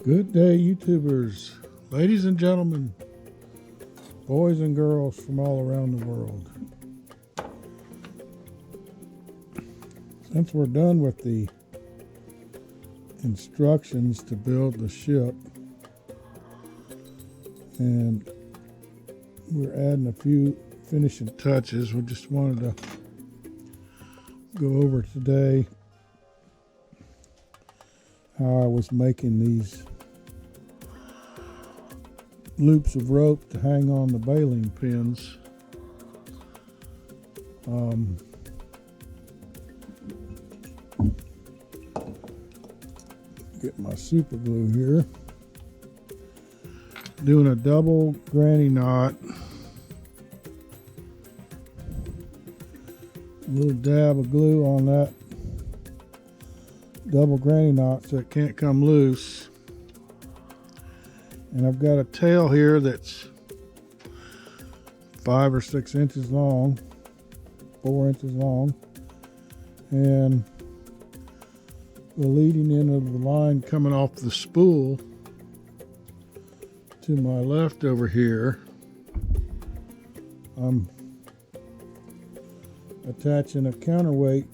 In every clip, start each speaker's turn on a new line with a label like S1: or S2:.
S1: Good day, YouTubers, ladies and gentlemen, boys and girls from all around the world. Since we're done with the instructions to build the ship and we're adding a few finishing touches, we just wanted to go over today how I was making these loops of rope to hang on the bayling pins. Get my super glue here. Doing a double granny knot. A little dab of glue on that double granny knot so it can't come loose. And I've got a tail here that's 5 or 6 inches long, 4 inches long, and the leading end of the line coming off the spool to my left over here, I'm attaching a counterweight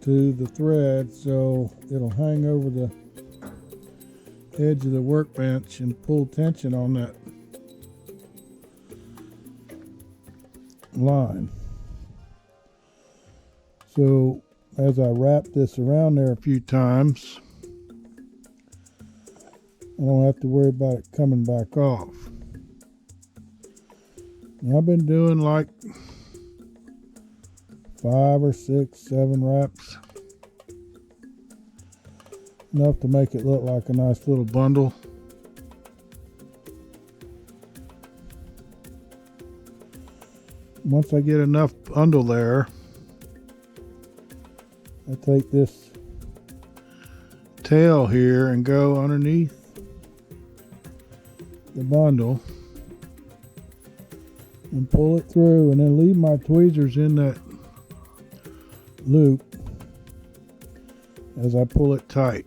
S1: to the thread so it'll hang over the edge of the workbench and pull tension on that line. So as I wrap this around there a few times, I don't have to worry about it coming back off. And I've been doing like 5 or 6, 7 wraps. Enough to make it look like a nice little bundle. Once I get enough bundle there, I take this tail here and go underneath the bundle and pull it through, and then leave my tweezers in that loop as I pull it tight.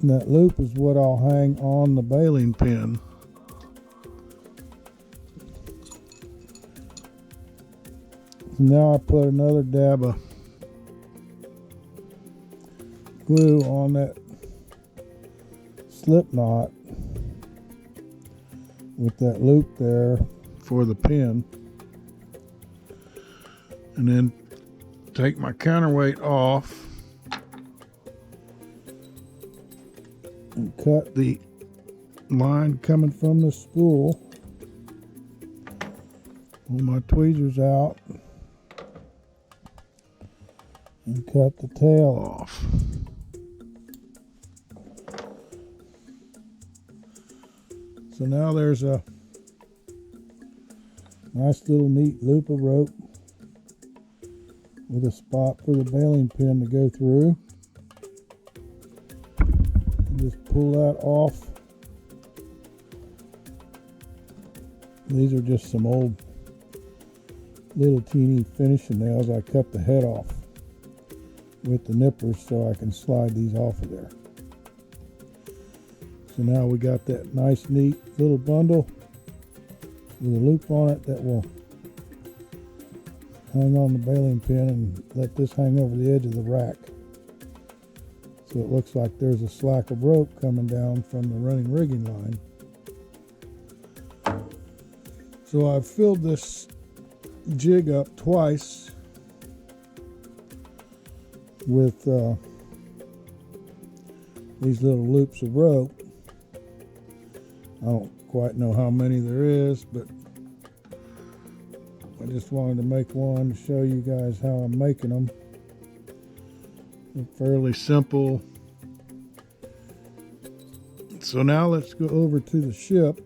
S1: And that loop is what I'll hang on the bayling pin. So now I put another dab of glue on that slip knot with that loop there for the pin, and then take my counterweight off and cut the line coming from the spool. Pull my tweezers out and cut the tail off. So now there's a nice little neat loop of rope with a spot for the bayling pin to go through. And just pull that off. These are just some old little teeny finishing nails. I cut the head off with the nippers so I can slide these off of there. So now we got that nice neat little bundle with a loop on it that will hang on the bayling pin and let this hang over the edge of the rack. So it looks like there's a slack of rope coming down from the running rigging line. So I've filled this jig up twice with these little loops of rope. I don't quite know how many there is, but I just wanted to make one to show you guys how I'm making them. They're fairly simple. So now let's go over to the ship.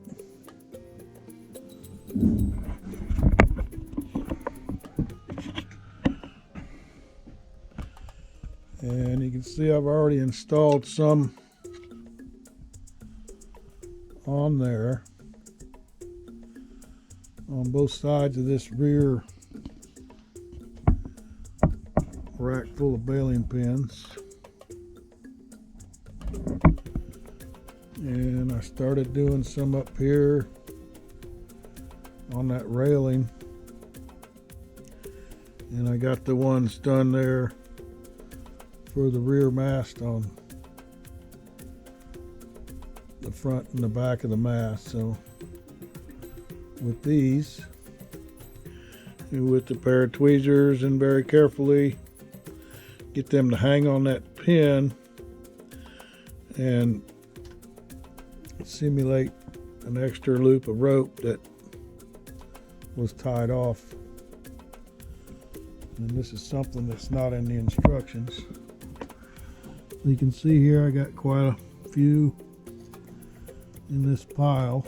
S1: And you can see I've already installed some on there on both sides of this rear rack full of baling pins. And I started doing some up here on that railing. And I got the ones done there for the rear mast on the front and the back of the mast. So with these, with the pair of tweezers, and very carefully get them to hang on that pin and simulate an extra loop of rope that was tied off. And this is something that's not in the instructions. You can see here I got quite a few in this pile.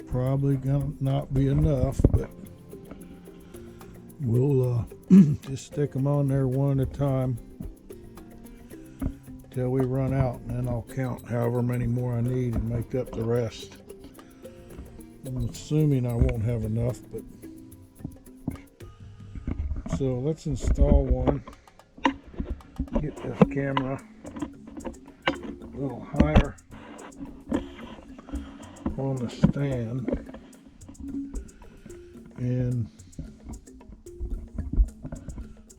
S1: Probably gonna not be enough, but we'll just stick them on there one at a time till we run out, and then I'll count however many more I need and make up the rest. I'm assuming I won't have enough, but so let's install one. Get this camera a little higher on the stand, and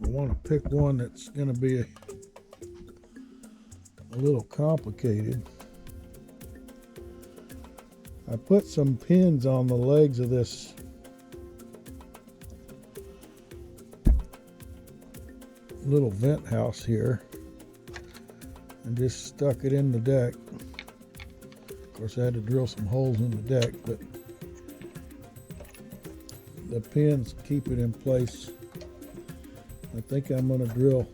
S1: I want to pick one that's going to be a little complicated. I put some pins on the legs of this little vent house here and just stuck it in the deck. Of course, I had to drill some holes in the deck, but the pins keep it in place. I think I'm going to drill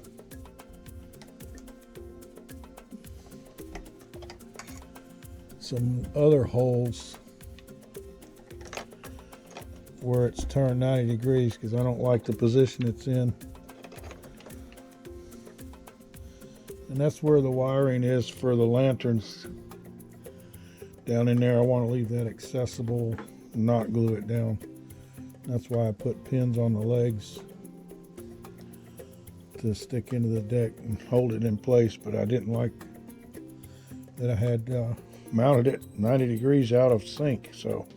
S1: some other holes where it's turned 90 degrees because I don't like the position it's in. And that's where the wiring is for the lanterns. Down in there, I want to leave that accessible, not glue it down. That's why I put pins on the legs to stick into the deck and hold it in place, but I didn't like that I had mounted it 90 degrees out of sync. So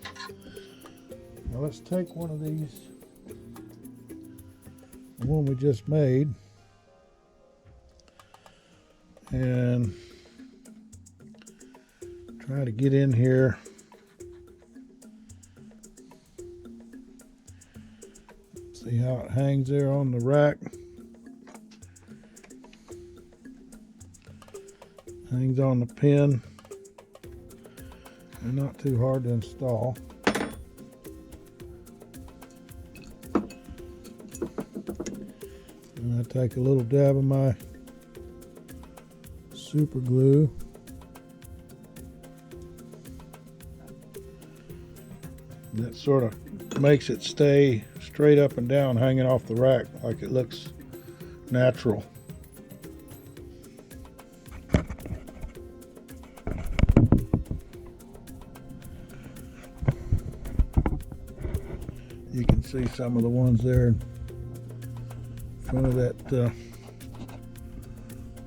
S1: now let's take one of these, the one we just made, and try to get in here. See how it hangs there on the rack. Hangs on the pin. And not too hard to install. And I take a little dab of my super glue. And that sort of makes it stay straight up and down, hanging off the rack like it looks natural. You can see some of the ones there in front of that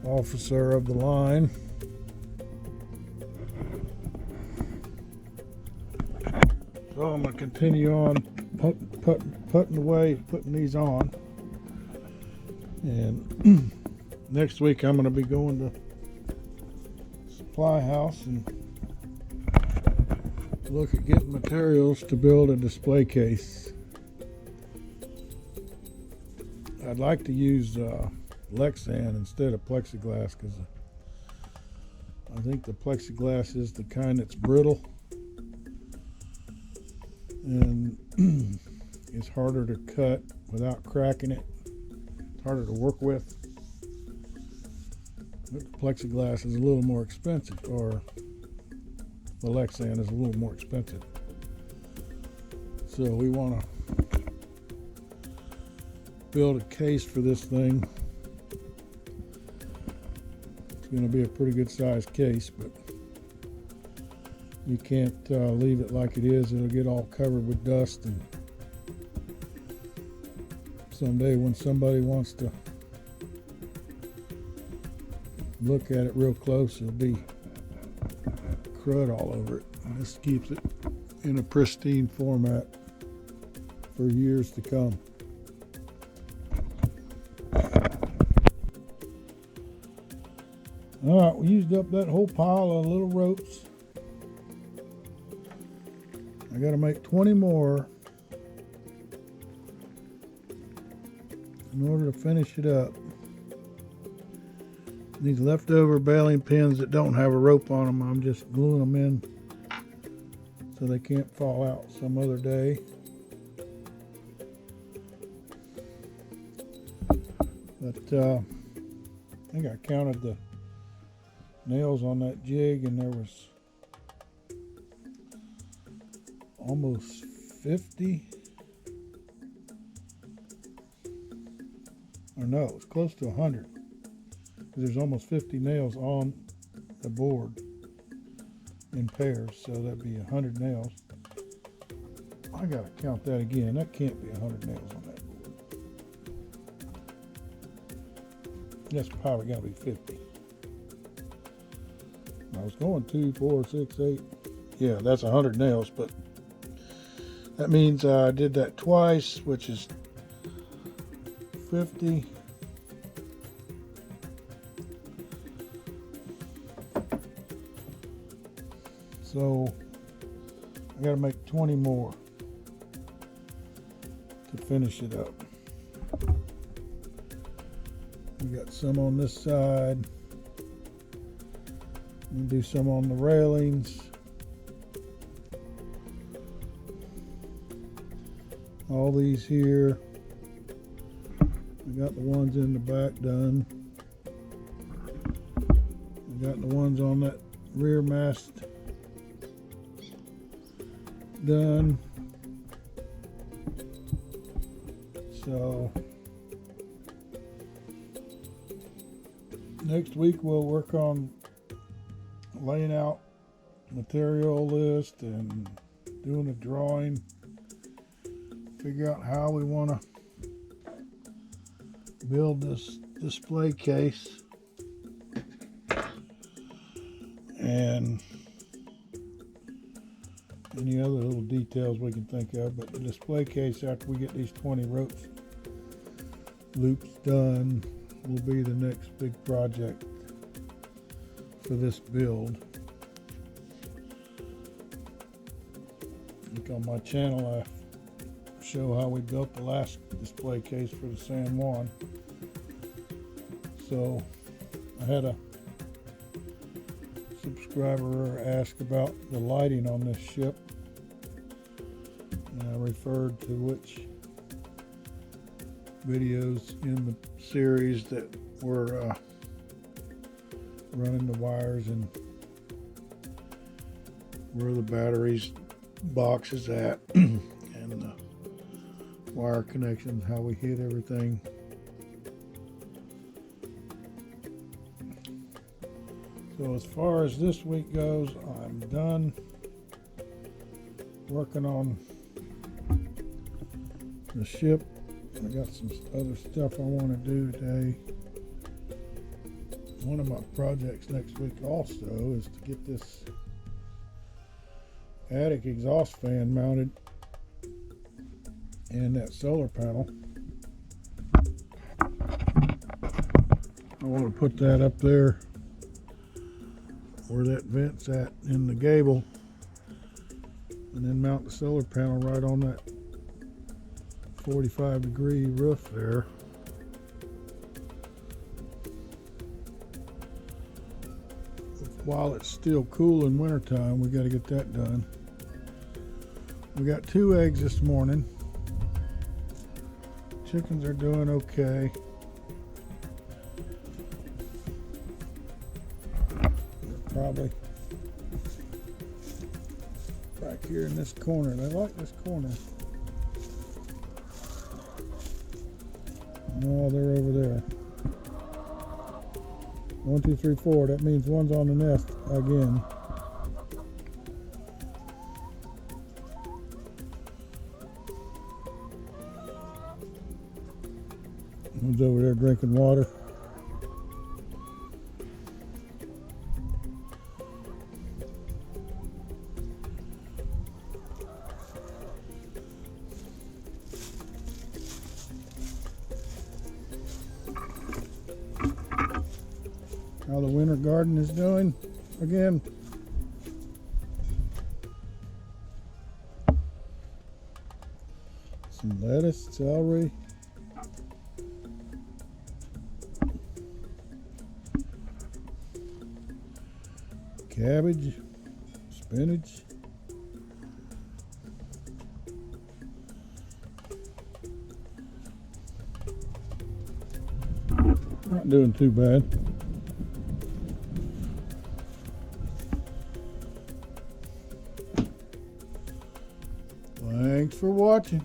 S1: officer of the line. So I'm going to continue on putting away, putting these on. And next week I'm going to be going to Supply House and look at getting materials to build a display case. I'd like to use Lexan instead of plexiglass because I think the plexiglass is the kind that's brittle and it's harder to cut without cracking it. It's harder to work with. But the plexiglass is a little more expensive, or the Lexan is a little more expensive. So we want to build a case for this thing. It's going to be a pretty good sized case, but you can't leave it like it is. It'll get all covered with dust and Someday when somebody wants to look at it real close, there'll be crud all over it. And this keeps it in a pristine format for years to come. Alright, we used up that whole pile of little ropes. I gotta make 20 more in order to finish it up. These leftover baling pins that don't have a rope on them, I'm just gluing them in so they can't fall out some other day. But I think I counted the nails on that jig and there was almost 50. Or no, it was close to 100. There's almost 50 nails on the board in pairs, so that'd be 100 nails. I gotta count that again. That can't be 100 nails on that board. That's probably gotta be 50. I was going 2, 4, 6, 8. Yeah, that's 100 nails, but that means I did that twice, which is 50. So I gotta make 20 more to finish it up. We got some on this side. We do some on the railings. All these here. We got the ones in the back done. We got the ones on that rear mast done. So next week we'll work on laying out material list and doing a drawing, figure out how we want to build this display case, and any other little details we can think of. But the display case, after we get these 20 loops done, will be the next big project for this build. I think on my channel I show how we built the last display case for the San Juan. So I had a subscriber ask about the lighting on this ship, and I referred to which videos in the series that were running the wires and where the batteries box is at and the wire connections, how we hid everything. So as far as this week goes, I'm done working on the ship. I got some other stuff I want to do today. One of my projects next week also is to get this attic exhaust fan mounted and that solar panel. I want to put that up there where that vent's at in the gable, and then mount the solar panel right on that 45-degree roof there. While it's still cool in wintertime, we got to get that done. We got 2 eggs this morning. Chickens are doing okay. They're probably back here in this corner. They like this corner. No, they're over there. 1, 2, 3, 4. That means one's on the nest again. Bub's over there drinking water. How the winter garden is doing again. Some lettuce, celery. Cabbage, spinach. Not doing too bad. Thanks for watching.